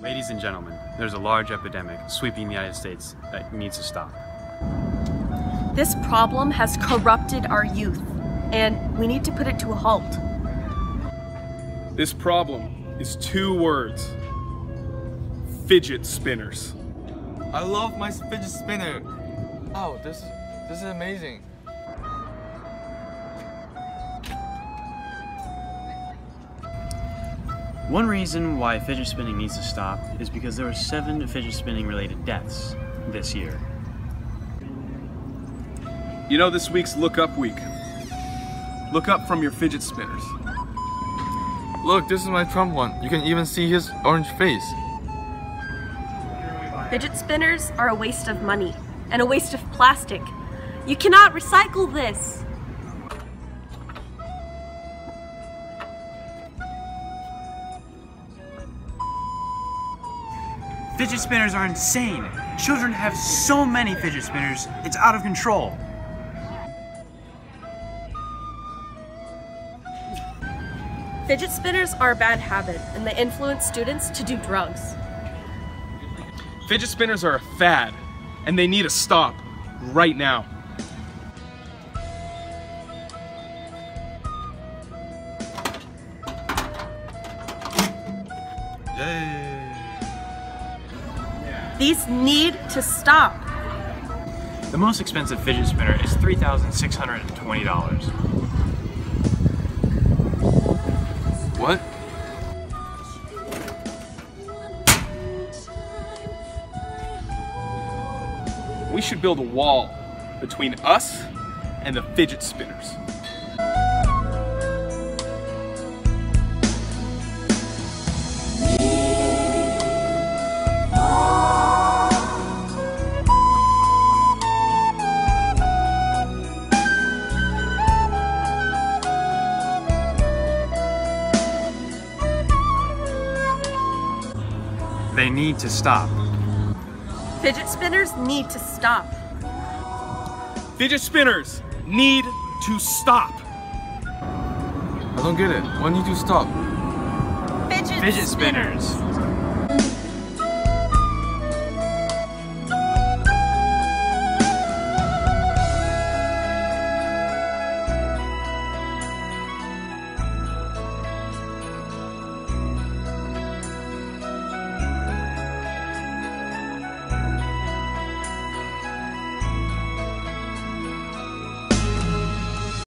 Ladies and gentlemen, there's a large epidemic sweeping the United States that needs to stop. This problem has corrupted our youth, and we need to put it to a halt. This problem is 2 words: fidget spinners. I love my fidget spinner. Oh, this is amazing. One reason why fidget spinning needs to stop is because there were 7 fidget spinning related deaths this year. You know, this week's Look Up Week. Look up from your fidget spinners. Look, this is my Trump one. You can even see his orange face. Fidget spinners are a waste of money and a waste of plastic. You cannot recycle this. Fidget spinners are insane. Children have so many fidget spinners, it's out of control. Fidget spinners are a bad habit, and they influence students to do drugs. Fidget spinners are a fad, and they need to stop right now. Yay! These need to stop. The most expensive fidget spinner is $3,620. What? We should build a wall between us and the fidget spinners. They need to stop. Fidget spinners need to stop. Fidget spinners need to stop. I don't get it. Why need to stop? Fidget Spinners.